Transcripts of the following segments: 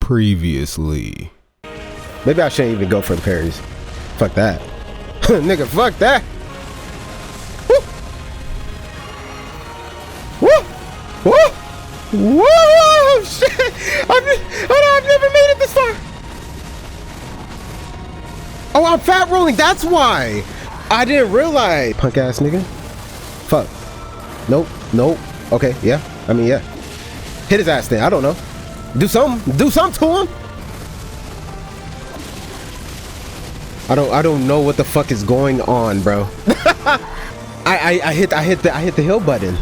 Previously. Maybe I shouldn't even go for the parries. Fuck that. Nigga, fuck that. Woo! Woo! Woo! Woo! Shit! I've never made it this far. Oh, I'm fat rolling. That's why. I didn't realize. Punk ass nigga. Fuck. Nope. Nope. Okay. Yeah. I mean, yeah. Hit his ass then. I don't know. Do something. Do something to him. I don't know what the fuck is going on, bro. I hit the hill button.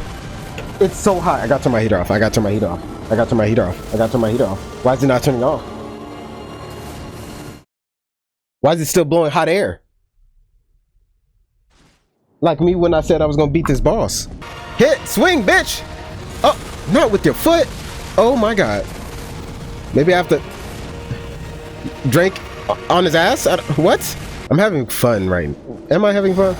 It's so hot. I got to turn my heater off. I got to turn my heater off. I got to turn my heater off. I got to turn my heater off. Why is it not turning off? Why is it still blowing hot air? Like me when I said I was gonna beat this boss. Hit, swing, bitch. Oh, not with your foot. Oh my god. Maybe I have to drink on his ass? What? I'm having fun right now. Am I having fun?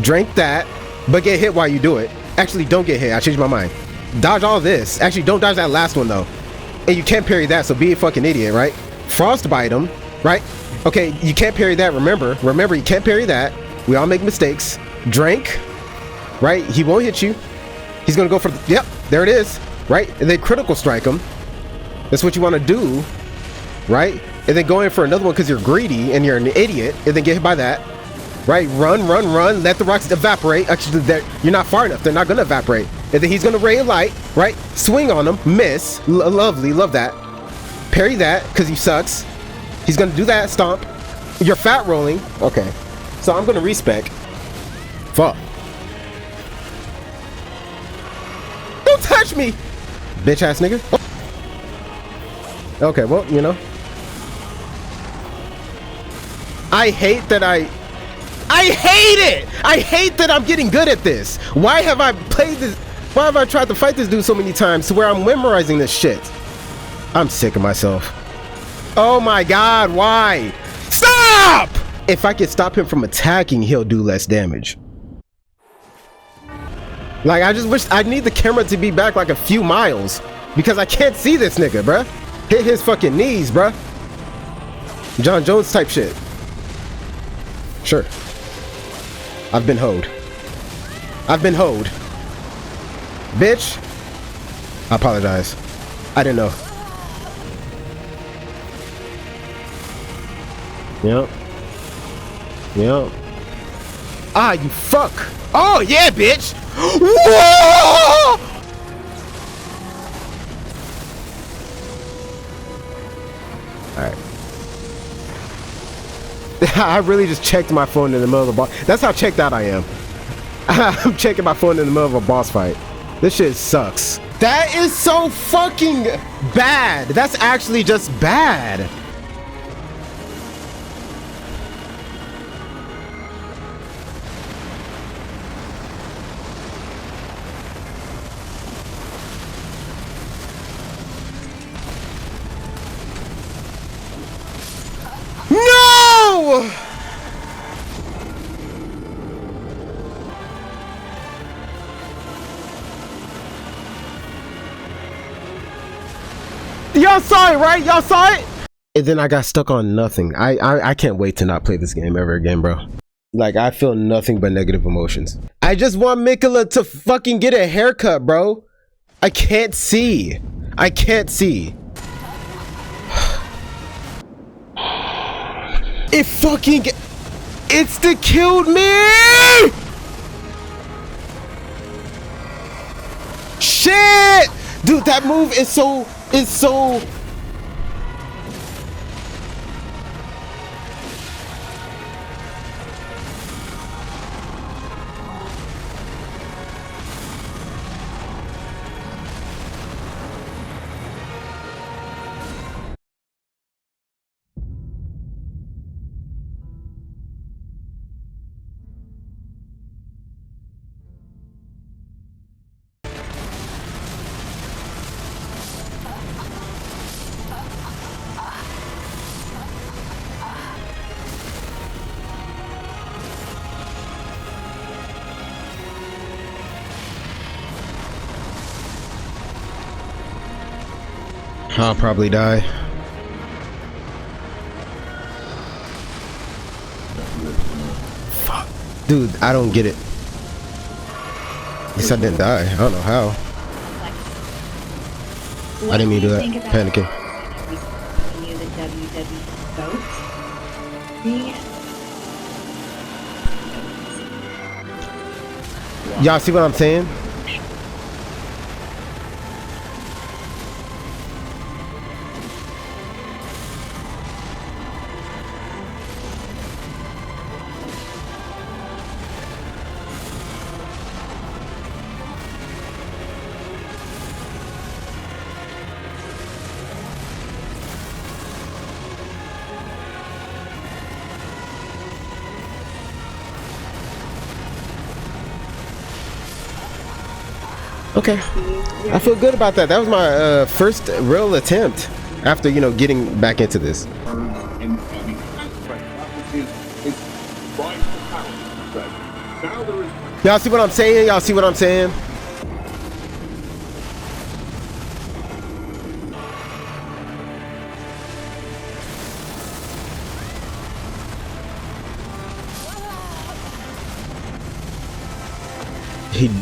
Drink that, but get hit while you do it. Actually, don't get hit. I changed my mind. Dodge all this. Actually, don't dodge that last one though. And you can't parry that, so be a fucking idiot, right? Frostbite him, right? Okay, you can't parry that, remember, you can't parry that. We all make mistakes. Drink, right? He won't hit you. He's gonna go for the, yep, there it is, right? And then critical strike him. That's what you want to do, right? And then go in for another one because you're greedy and you're an idiot, and then get hit by that, right? Run, let the rocks evaporate. Actually, you're not far enough. They're not gonna evaporate. And then he's gonna ray of light, right? Swing on him, miss, lovely, love that. Parry that because he sucks. He's gonna do that, stomp. You're fat rolling. Okay, so I'm gonna respec. Fuck. Don't touch me, bitch ass nigga. Oh. Okay, well, you know. I hate that I hate it! I hate that I'm getting good at this. Why have I played this? Why have I tried to fight this dude so many times to where I'm memorizing this shit? I'm sick of myself. Oh my god, why? Stop! If I can stop him from attacking, he'll do less damage. Like, I just wish, I need the camera to be back like a few miles because I can't see this nigga, bruh. Hit his fucking knees, bruh. John Jones type shit. Sure. I've been hoed. I've been hoed. Bitch. I apologize. I didn't know. Yep. Yep. Ah, you fuck. Oh, yeah, bitch. Whoa! All right. I really just checked my phone in the middle of the boss. That's how checked out I am. I'm checking my phone in the middle of a boss fight. This shit sucks. That is so fucking bad. That's actually just bad. No! Y'all saw it, right? Y'all saw it? And then I got stuck on nothing. I can't wait to not play this game ever again, bro. Like, I feel nothing but negative emotions. I just want Miquella to fucking get a haircut, bro. I can't see. I can't see. It fucking insta-killed me! Shit! Dude, that move is so... I'll probably die. Fuck. Dude, I don't get it. At least I didn't die. I don't know how. I didn't mean to do that. Panicking. Y'all see what I'm saying? Okay, I feel good about that. That was my first real attempt after, you know, getting back into this. Y'all see what I'm saying? Y'all see what I'm saying?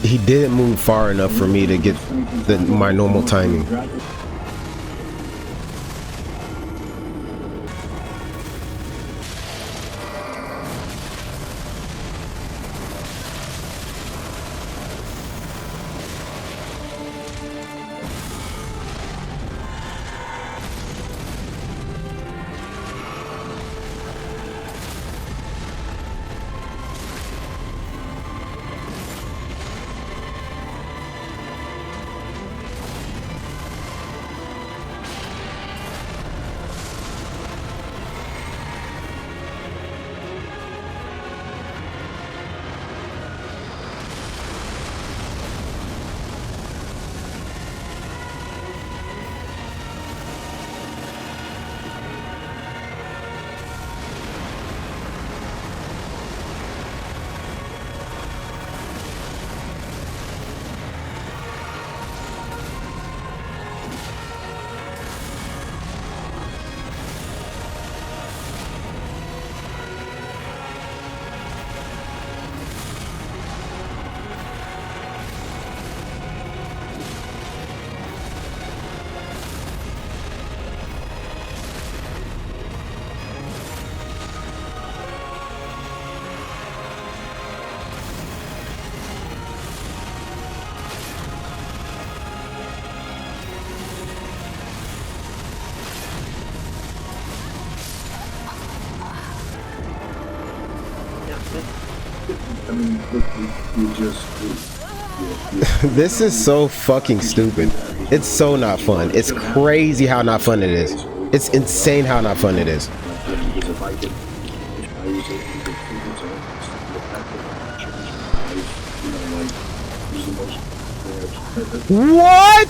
He didn't move far enough for me to get my normal timing. This is so fucking stupid. It's so not fun. It's crazy how not fun it is. It's insane how not fun it is. What?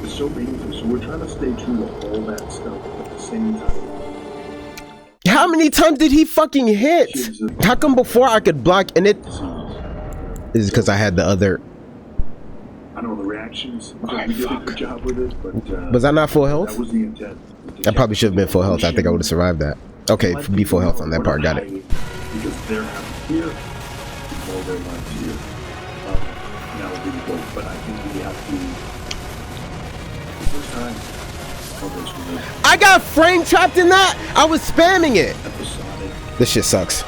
It's so meaningful. So we're trying to stay true to all that stuff at the same time. How many times did he fucking hit? How come before I could block and it is because I had the other. I know the reactions. We did a good job with it, but was I not full health? that was the intent. I probably should have been full health. I think I would have survived that. Okay, be full health on that part. Got it. Because they're out here, all their lives here. Now we go, but I think we have to. The first time. I got frame trapped in that. I was spamming it. This shit sucks.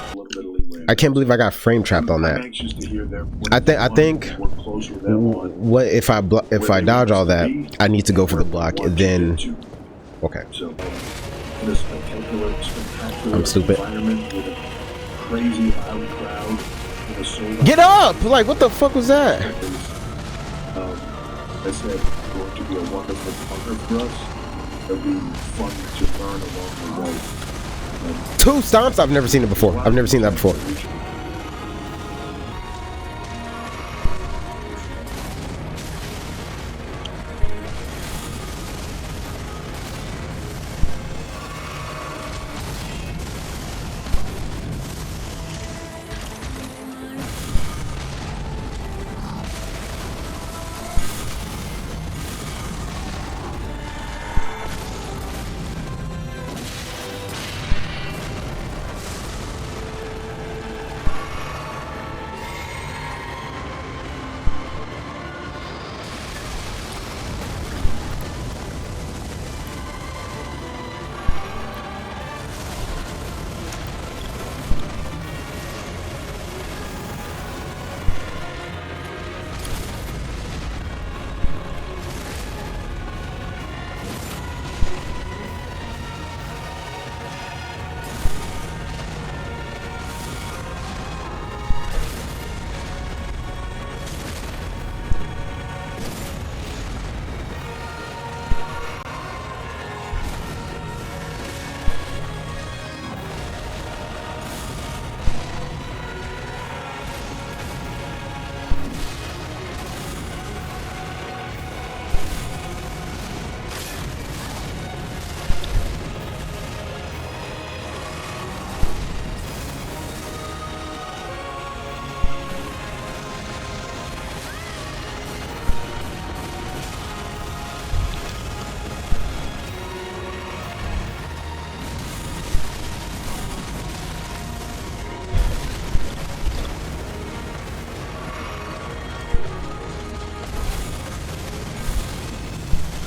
I can't believe I got frame trapped on that. I think what if I dodge all that, I need to go for the block and then okay. I'm stupid. Get up! Like what the fuck was that? I said going to be a wonderful partner for us. It'll be fun to learn along the way. 2 stomps? I've never seen it before. I've never seen that before.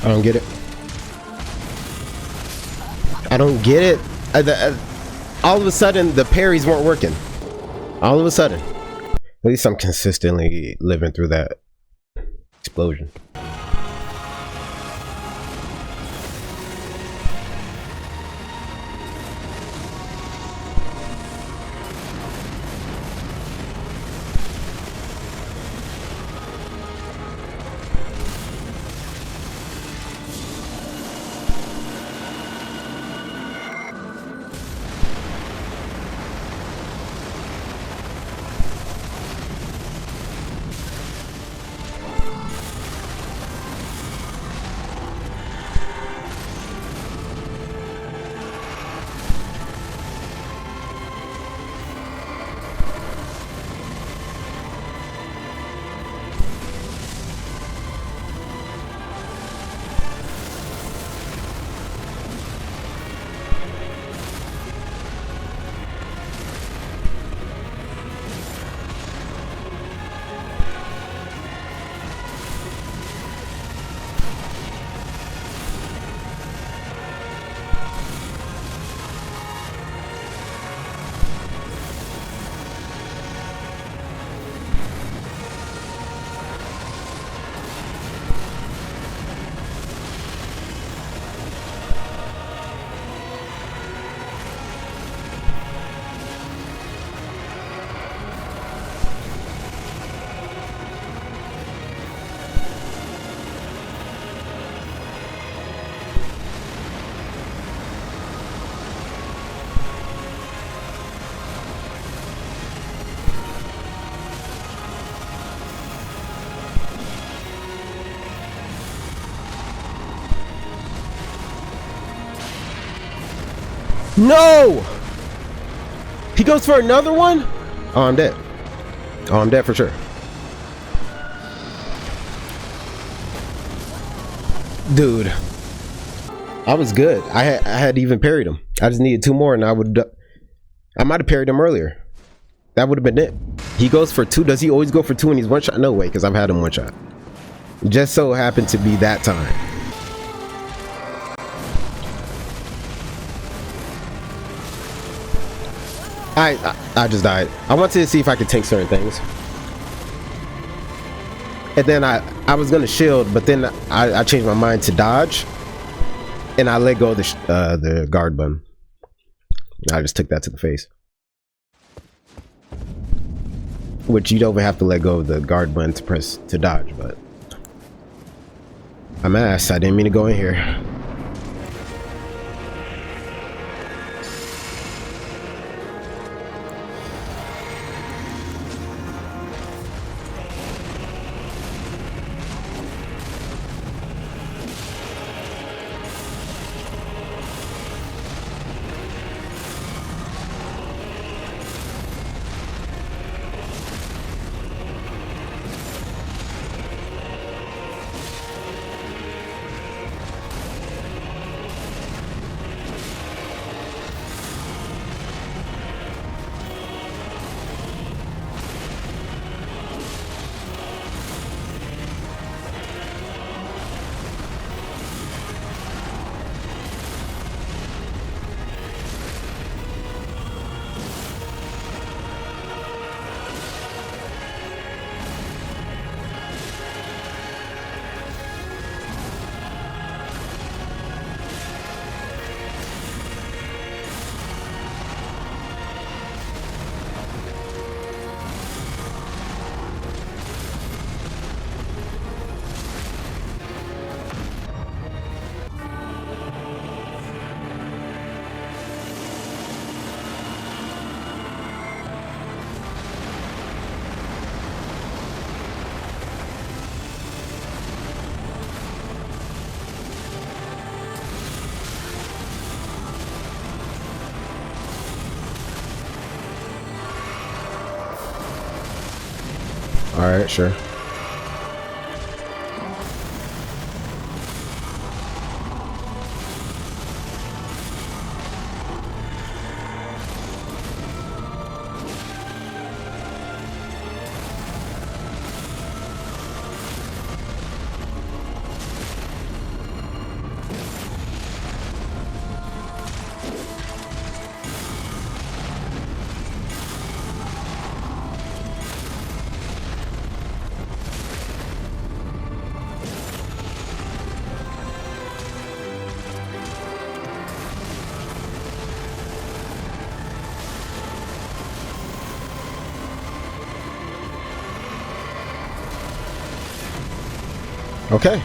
I don't get it. I don't get it. All of a sudden, the parries weren't working. All of a sudden. At least I'm consistently living through that explosion. No! He goes for another one? Oh, I'm dead. Oh, I'm dead for sure. Dude. I was good. I had even parried him. I just needed 2 more and I might have parried him earlier. That would have been it. He goes for 2. Does he always go for 2 when he's one shot? No way, because I've had him one shot. It just so happened to be that time. I just died. I wanted to see if I could tank certain things. And then I was gonna shield, but then I changed my mind to dodge. And I let go of the guard button. I just took that to the face. Which you don't even have to let go of the guard button to press to dodge, but I'm ass. I didn't mean to go in here. Alright, sure. Okay.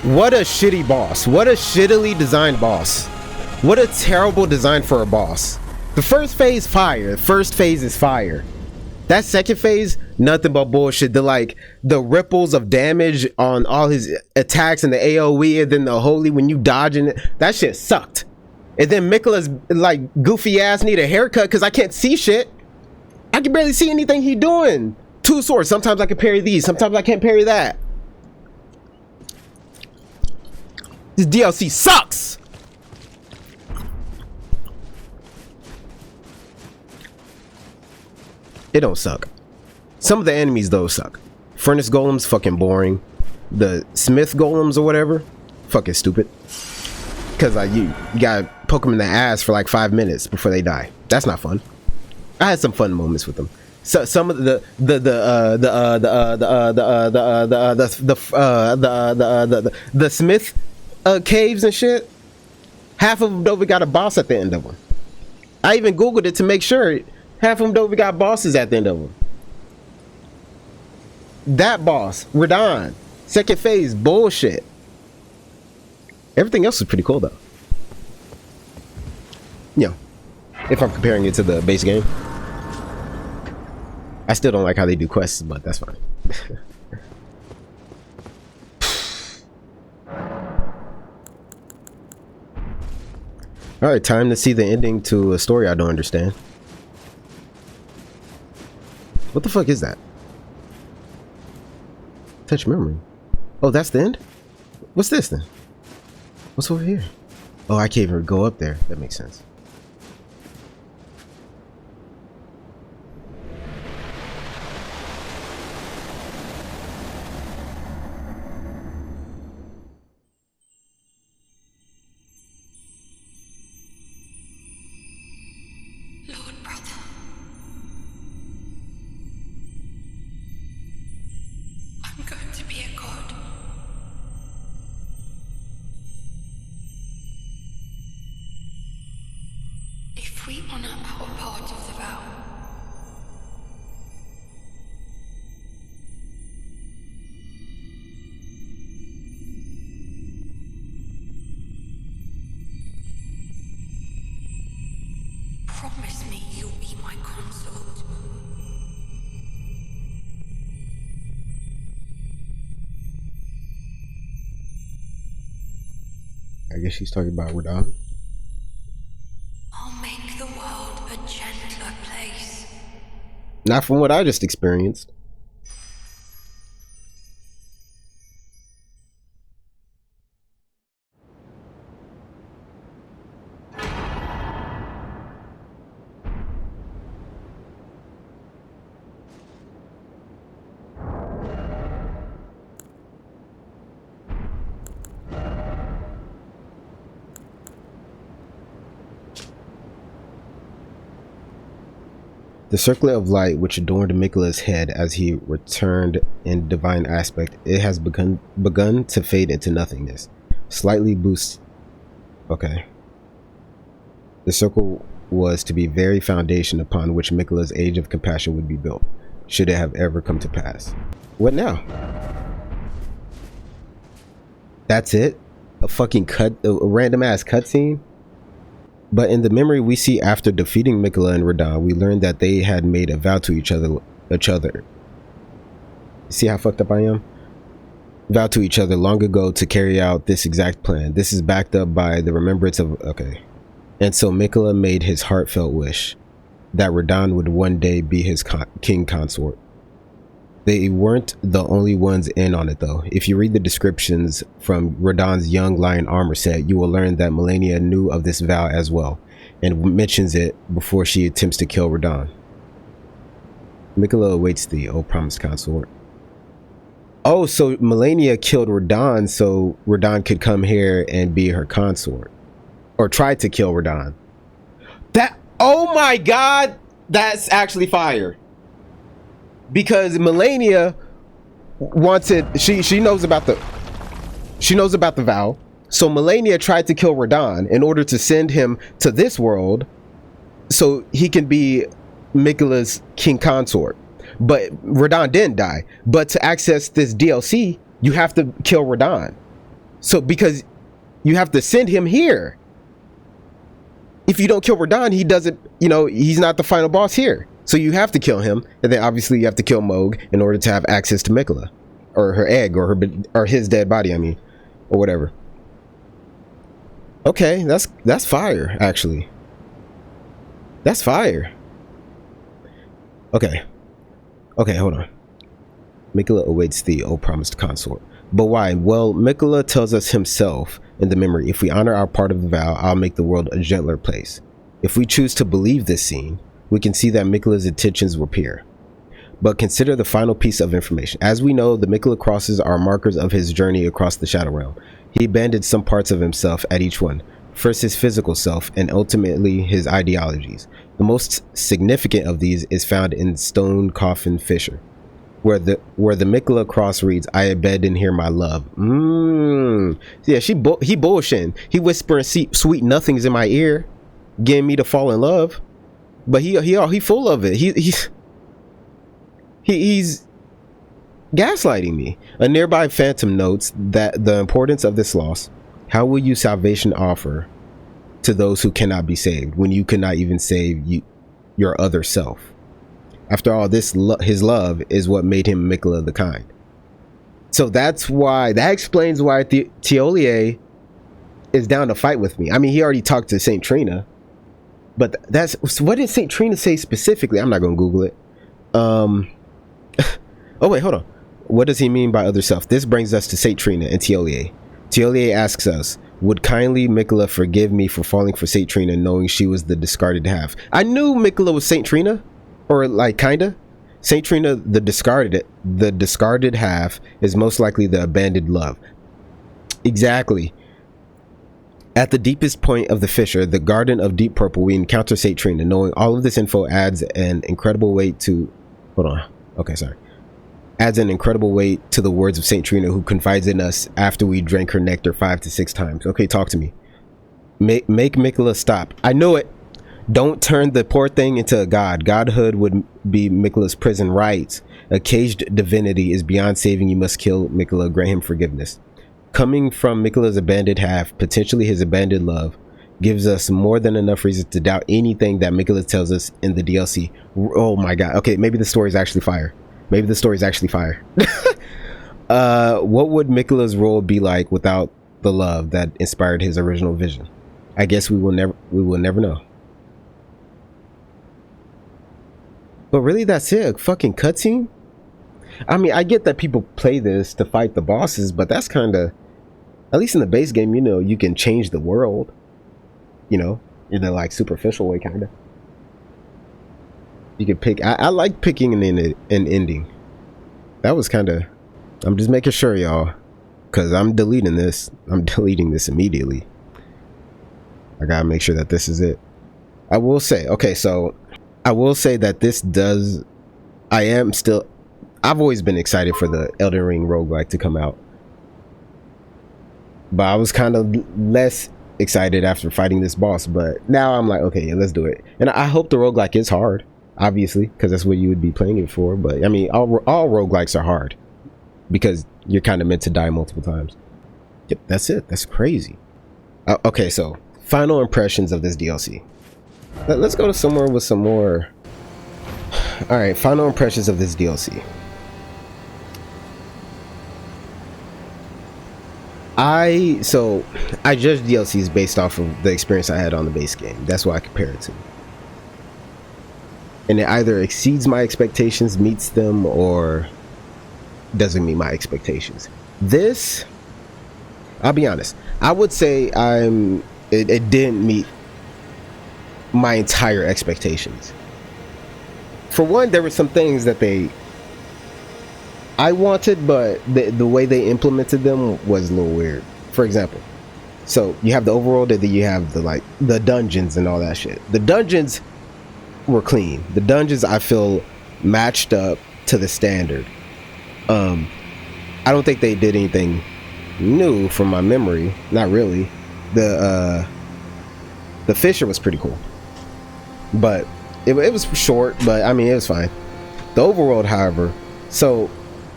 What a shitty boss. What a shittily designed boss. What a terrible design for a boss. The first phase, fire. The first phase is fire. That second phase, nothing but bullshit. The ripples of damage on all his attacks and the AoE, and then the holy when you dodging it, that shit sucked. And then Miquella's like goofy ass need a haircut because I can't see shit. I can barely see anything he doing. Two swords. Sometimes I can parry these. Sometimes I can't parry that. This DLC sucks. It don't suck. Some of the enemies though suck. Furnace golems fucking boring. The smith golems or whatever, fucking stupid. Cause you gotta poke them in the ass for like 5 minutes before they die. That's not fun. I had some fun moments with them. So some of the smith caves and shit. Half of them don't even got a boss at the end of them. I even googled it to make sure. Half of them don't even got bosses at the end of them. That boss, Radahn, second phase, bullshit. Everything else is pretty cool though. You know, if I'm comparing it to the base game. I still don't like how they do quests, but that's fine. Alright, time to see the ending to a story I don't understand. What the fuck is that? Touch memory. Oh, that's the end? What's this then? What's over here? Oh, I can't even go up there. That makes sense. I guess she's talking about Radahn. I'll make the world a gentler place. Not from what I just experienced. The circlet of light which adorned Miquella's head as he returned in divine aspect, it has begun to fade into nothingness. Slightly boost. Okay. The circle was to be very foundation upon which Miquella's age of compassion would be built, should it have ever come to pass. What now? That's it? A fucking a random ass cutscene? But in the memory we see after defeating Miquella and Radahn, we learned that they had made a vow to each other. See how fucked up I am? Vow to each other long ago to carry out this exact plan. This is backed up by the remembrance of... Okay. And so Miquella made his heartfelt wish that Radahn would one day be his king consort. They weren't the only ones in on it though. If you read the descriptions from Radahn's young lion armor set, you will learn that Malenia knew of this vow as well, and mentions it before she attempts to kill Radahn. Miquella awaits thee, O promised consort. Oh, so Malenia killed Radahn so Radahn could come here and be her consort. Or tried to kill Radahn. That, oh my god, that's actually fire. Because Malenia wanted, she knows about the vow. So Malenia tried to kill Radahn in order to send him to this world so he can be Miquella's king consort. But Radahn didn't die. But to access this DLC, you have to kill Radahn. So because you have to send him here. If you don't kill Radahn, he doesn't, he's not the final boss here. So you have to kill him, and then obviously you have to kill Mohg in order to have access to Miquella, or her egg, or his dead body. I mean, or whatever. Okay, that's fire. Actually, that's fire. Okay, hold on. Miquella awaits thee, O promised consort. But why? Well, Miquella tells us himself in the memory, if we honor our part of the vow, I'll make the world a gentler place. If we choose to believe this scene, we can see that Miquella's intentions were pure. But consider the final piece of information. As we know, the Miquella crosses are markers of his journey across the Shadow Realm. He abandoned some parts of himself at each one. First his physical self, and ultimately his ideologies. The most significant of these is found in Stone Coffin Fissure, where the Miquella cross reads, I abandon here my love. Yeah, he bullshitting. He whispering sweet nothings in my ear, getting me to fall in love. But he full of it. He's gaslighting me. A nearby phantom notes that the importance of this loss. How will you salvation offer to those who cannot be saved when you cannot even save your other self? After all, his love is what made him Miquella the Kind. So that explains why Teolier is down to fight with me. I mean, he already talked to Saint Trina. But what did Saint Trina say specifically? I'm not going to Google it. Oh, wait, hold on. What does he mean by other self? This brings us to Saint Trina and Teolier. Teolier asks us, would kindly Miquella forgive me for falling for Saint Trina knowing she was the discarded half? I knew Miquella was Saint Trina. Or like, kinda. Saint Trina, the discarded half, is most likely the abandoned love. Exactly. At the deepest point of the fissure, the Garden of Deep Purple, we encounter Saint Trina. Knowing all of this info adds an incredible weight to... Hold on. Okay, sorry. Adds an incredible weight to the words of Saint Trina, who confides in us after we drank her nectar 5 to 6 times. Okay, talk to me. Make Miquella stop. I know it. Don't turn the poor thing into a god. Godhood would be Miquella's prison rights. A caged divinity is beyond saving. You must kill Miquella. Grant him forgiveness. Coming from Miquella's abandoned half, potentially his abandoned love, gives us more than enough reason to doubt anything that Miquella tells us in the DLC. Oh my god. Okay, maybe the story is actually fire. What would Miquella's role be like without the love that inspired his original vision. I guess we will never know. But really, that's it. A fucking cutscene? I mean, I get that people play this to fight the bosses, but that's kind of, at least in the base game, you know, you can change the world, you know, in a like superficial way, kind of. You can pick, I like picking an ending. That was kind of, I'm just making sure, y'all, because I'm deleting this immediately. I gotta make sure that this is it. I will say, okay, so I will say that this does, I've always been excited for the Elden Ring roguelike to come out. But I was kind of less excited after fighting this boss, but now I'm like, okay, yeah, let's do it. And I hope the roguelike is hard, obviously, because that's what you would be playing it for. But I mean, all roguelikes are hard because you're kind of meant to die multiple times. Yep, that's it. That's crazy. Okay, so final impressions of this DLC. Let's go to somewhere with some more. All right, final impressions of this DLC. I judge DLCs based off of the experience I had on the base game. That's what I compare it to. And it either exceeds my expectations, meets them, or doesn't meet my expectations. This, I'll be honest, I would say it didn't meet my entire expectations. For one, there were some things that I wanted, but the way they implemented them was a little weird. For example, so you have the overworld, and then you have the dungeons and all that shit. The dungeons were clean. The dungeons, I feel, matched up to the standard. I don't think they did anything new from my memory. Not really. The Fisher was pretty cool, but it was short. But I mean, it was fine. The overworld, however, so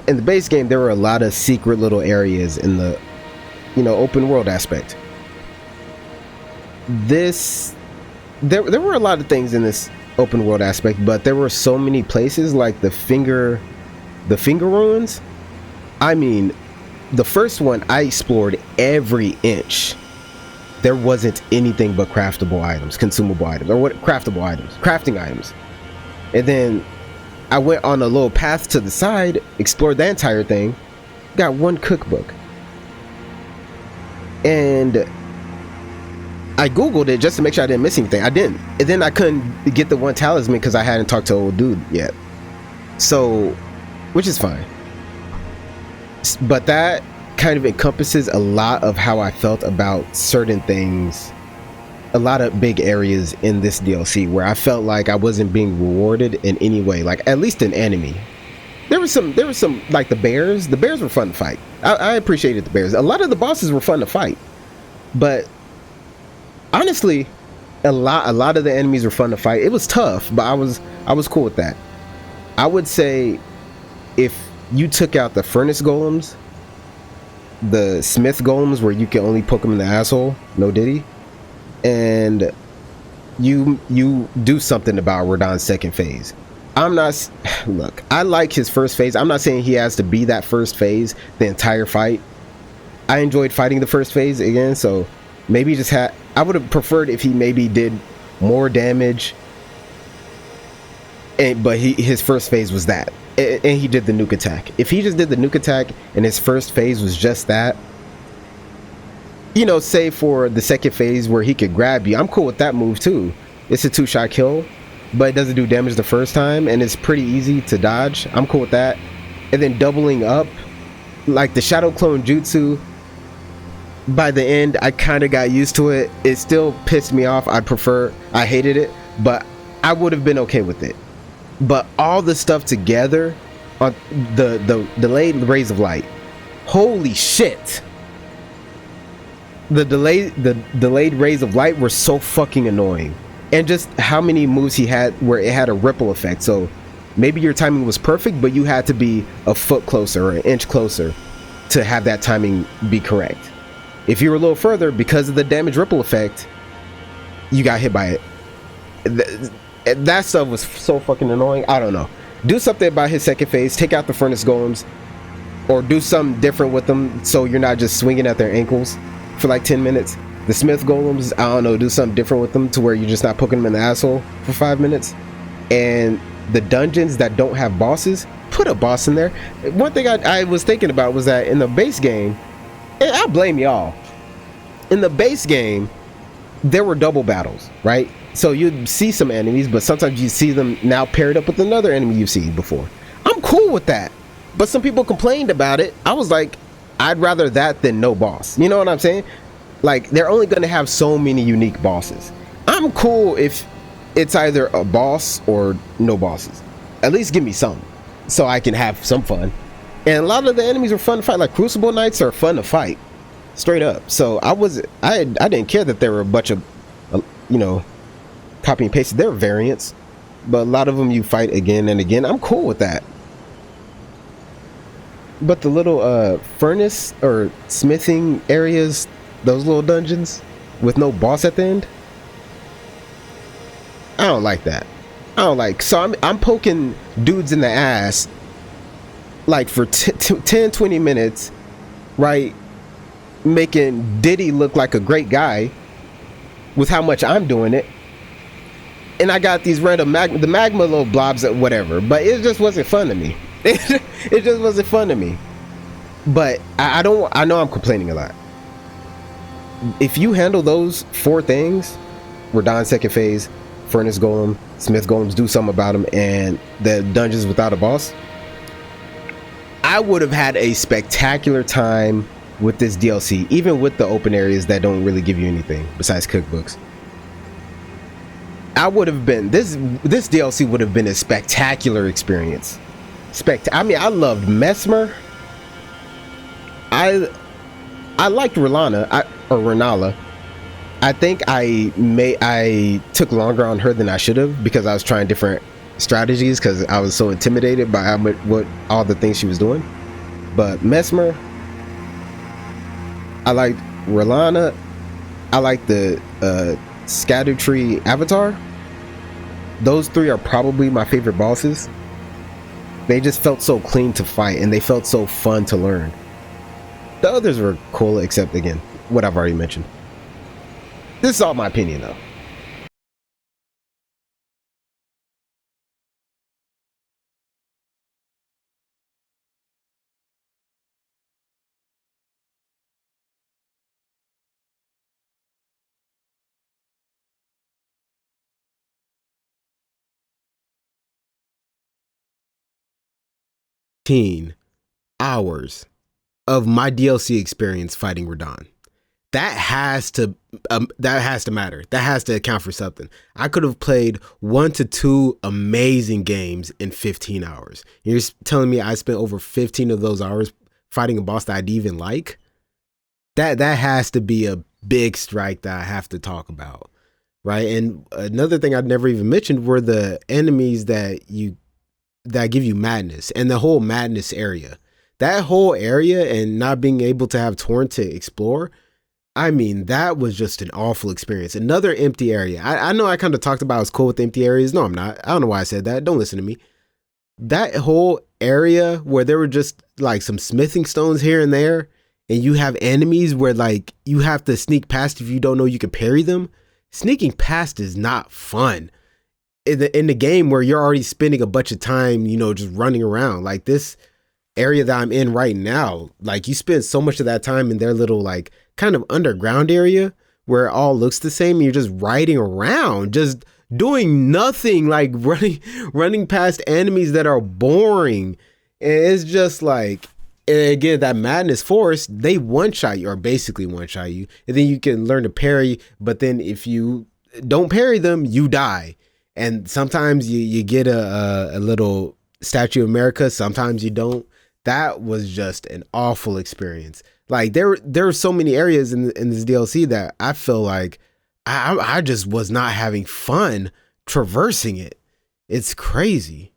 in the base game, there were a lot of secret little areas in the, open world aspect. There were a lot of things in this open world aspect, but there were so many places like the finger ruins. I mean, the first one, I explored every inch. There wasn't anything but craftable items, consumable items, or crafting items. And then I went on a little path to the side, explored that entire thing, got one cookbook. And I Googled it just to make sure I didn't miss anything. I didn't. And then I couldn't get the one talisman because I hadn't talked to old dude yet. So, which is fine. But that kind of encompasses a lot of how I felt about certain things. A lot of big areas in this DLC where I felt like I wasn't being rewarded in any way, like at least an enemy. There was some like the bears were fun to fight. I appreciated the bears. A lot of the bosses were fun to fight, but honestly, a lot of the enemies were fun to fight. It was tough, but I was cool with that. I would say if you took out the furnace golems, the smith golems where you can only poke them in the asshole, no diddy, and you do something about Radahn's second phase. Look, I like his first phase. I'm not saying he has to be that first phase the entire fight. I enjoyed fighting the first phase again, so maybe I would have preferred if he maybe did more damage, but his first phase was that, and he did the nuke attack. If he just did the nuke attack and his first phase was just that, say for the second phase where he could grab you, I'm cool with that move too. It's a 2-shot kill, but it doesn't do damage the first time, and it's pretty easy to dodge. I'm cool with that. And then doubling up, like the Shadow Clone Jutsu, by the end, I kind of got used to it. It still pissed me off. I hated it, but I would have been okay with it. But all the stuff together on the delayed rays of light, holy shit. The delayed rays of light were so fucking annoying. And just how many moves he had where it had a ripple effect. So maybe your timing was perfect, but you had to be a foot closer or an inch closer to have that timing be correct. If you were a little further, because of the damage ripple effect, you got hit by it. That stuff was so fucking annoying. I don't know. Do something about his second phase. Take out the furnace golems, or do something different with them so you're not just swinging at their ankles. for like 10 minutes. The Smith golems, I don't know, do something different with them to where you're just not poking them in the asshole for 5 minutes. And the dungeons that don't have bosses, put a boss in there. One thing I was thinking about was that in the base game, and I blame y'all, in the base game, there were double battles, right? So you'd see some enemies, but sometimes you see them now paired up with another enemy you've seen before. I'm cool with that. But some people complained about it. I was like, I'd rather that than no boss. You know what I'm saying? Like, they're only going to have so many unique bosses. I'm cool if it's either a boss or no bosses. At least give me some, so I can have some fun. And a lot of the enemies were fun to fight. Like Crucible Knights are fun to fight, straight up. So I didn't care that there were a bunch of, you know, copy and paste. There are variants, but a lot of them you fight again and again. I'm cool with that. But the little furnace or smithing areas, those little dungeons with no boss at the end, I don't like that. I don't like. So I'm poking dudes in the ass like for 10-20 minutes, right? Making Diddy look like a great guy with how much I'm doing it. And I got these random the magma little blobs or whatever, but it just wasn't fun to me. It just wasn't fun to me. But I know I'm complaining a lot. If you handle those 4 things, Radahn second phase, Furnace Golem, Smith Golems, do something about them, and the dungeons without a boss, I would have had a spectacular time with this DLC, even with the open areas that don't really give you anything besides cookbooks. I would have been, this DLC would have been a spectacular experience. I mean, I loved Mesmer. I liked Renala. I think I took longer on her than I should have because I was trying different strategies because I was so intimidated by what all the things she was doing. But Mesmer, I liked Relana. I like the Erdtree Avatar. Those 3 are probably my favorite bosses. They just felt so clean to fight and they felt so fun to learn. The others were cool, except again, what I've already mentioned. This is all my opinion though. Hours of my DLC experience fighting Radahn. That has to matter. That has to account for something. I could have played 1 to 2 amazing games in 15 hours. You're telling me I spent over 15 of those hours fighting a boss that I'd even like? That has to be a big strike that I have to talk about, right? And another thing I'd never even mentioned were the enemies that give you madness, and the whole madness area. That whole area and not being able to have Torrent to explore, I mean, that was just an awful experience. Another empty area. I know I kind of talked about I was cool with empty areas. No, I'm not. I don't know why I said that. Don't listen to me. That whole area where there were just like some smithing stones here and there, and you have enemies where like you have to sneak past if you don't know you can parry them. Sneaking past is not fun. In the game where you're already spending a bunch of time, you know, just running around. Like this area that I'm in right now, like you spend so much of that time in their little like kind of underground area where it all looks the same. And you're just riding around, just doing nothing, like running past enemies that are boring. And it's just like, and again, that Madness Forest, they one-shot you, or basically one-shot you. And then you can learn to parry, but then if you don't parry them, you die. And sometimes you get a little Statue of America, sometimes you don't. That was just an awful experience. Like there are so many areas in this DLC that I feel like I just was not having fun traversing it. It's crazy.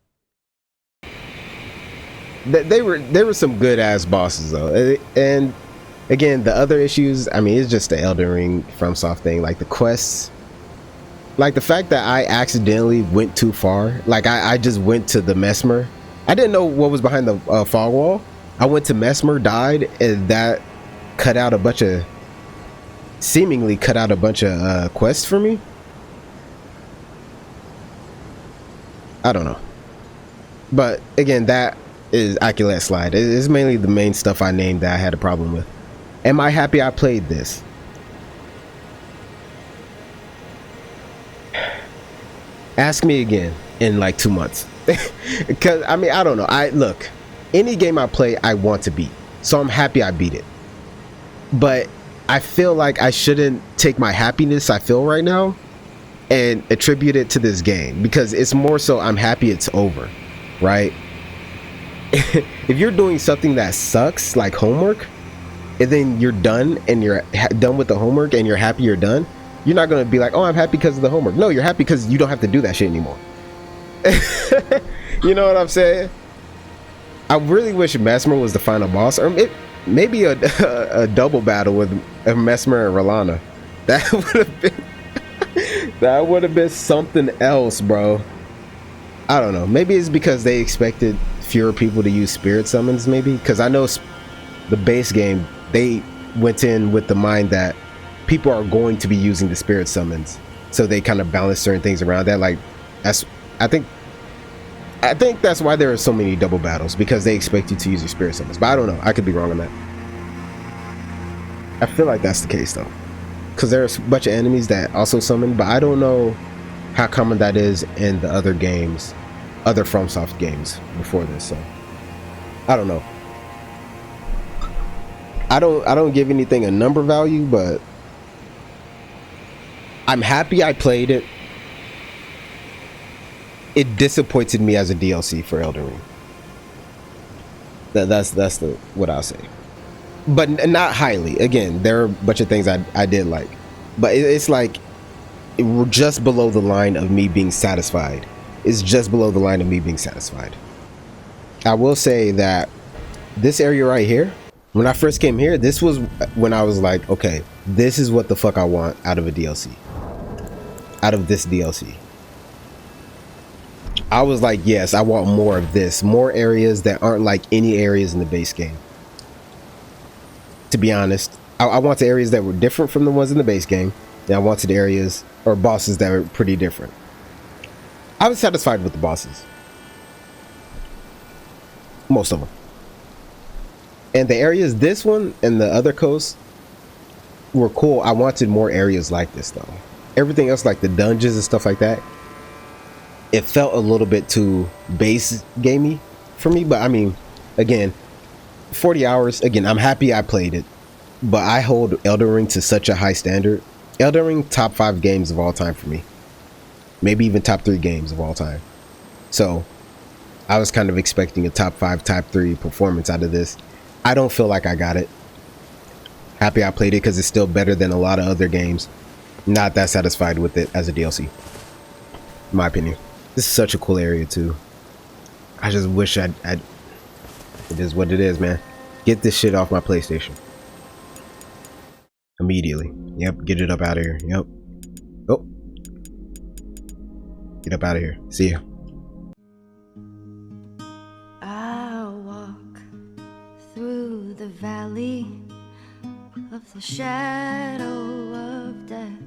There were some good ass bosses though, and again the other issues. I mean, it's just the Elden Ring FromSoft thing, like the quests. Like the fact that I accidentally went too far. Like I just went to the Mesmer. I didn't know what was behind the fog wall. I went to Mesmer, died, and that cut out a bunch of seemingly cut out a bunch of quests for me. I don't know. But again, that is I can let slide. It's mainly the main stuff I named that I had a problem with. Am I happy I played this? Ask me again in like 2 months. Because I mean, I don't know. I look, any game I play, I want to beat. So I'm happy I beat it. But I feel like I shouldn't take my happiness I feel right now and attribute it to this game, because it's more so I'm happy it's over, right? If you're doing something that sucks, like homework, and then you're done and you're done with the homework and you're happy you're done, you're not going to be like, oh, I'm happy because of the homework. No, you're happy because you don't have to do that shit anymore. You know what I'm saying? I really wish Mesmer was the final boss, or maybe a double battle with Mesmer and Rolana. That would have been that would have been something else, bro. I don't know. Maybe it's because they expected fewer people to use spirit summons, maybe, because I know the base game, they went in with the mind that people are going to be using the spirit summons, so they kind of balance certain things around that. Like, that's I think that's why there are so many double battles, because they expect you to use your spirit summons. But I don't know, I could be wrong on that. I feel like that's the case though, because there's a bunch of enemies that also summon, but I don't know how common that is in the other games, other FromSoft games before this. So I don't know. I don't give anything a number value, but I'm happy I played it. It disappointed me as a DLC for Elden Ring. That's what I'll say. But not highly. Again, there are a bunch of things I did like, but it's like we're just below the line of me being satisfied. It's just below the line of me being satisfied. I will say that this area right here, when I first came here, this was when I was like, okay, this is what the fuck I want out of a DLC. Out of this DLC. I was like, yes, I want more of this. More areas that aren't like any areas in the base game. To be honest, I wanted areas that were different from the ones in the base game. And I wanted areas or bosses that were pretty different. I was satisfied with the bosses. Most of them. And the areas, this one and the other coast, were cool. I wanted more areas like this though. Everything else, like the dungeons and stuff like that, it felt a little bit too base gamey for me. But I mean, again, 40 hours, again, I'm happy I played it, but I hold Elden Ring to such a high standard. Elden Ring, top 5 games of all time for me, maybe even top 3 games of all time. So I was kind of expecting a top 5, top 3 performance out of this. I don't feel like I got it. Happy I played it because it's still better than a lot of other games. Not that satisfied with it as a DLC, in my opinion. This is such a cool area too. I just wish I'd it is what it is, man. Get this shit off my PlayStation immediately. Yep, get it up out of here. Yep. Oh, get up out of here. See ya. I'll walk through the valley of the shadow of death.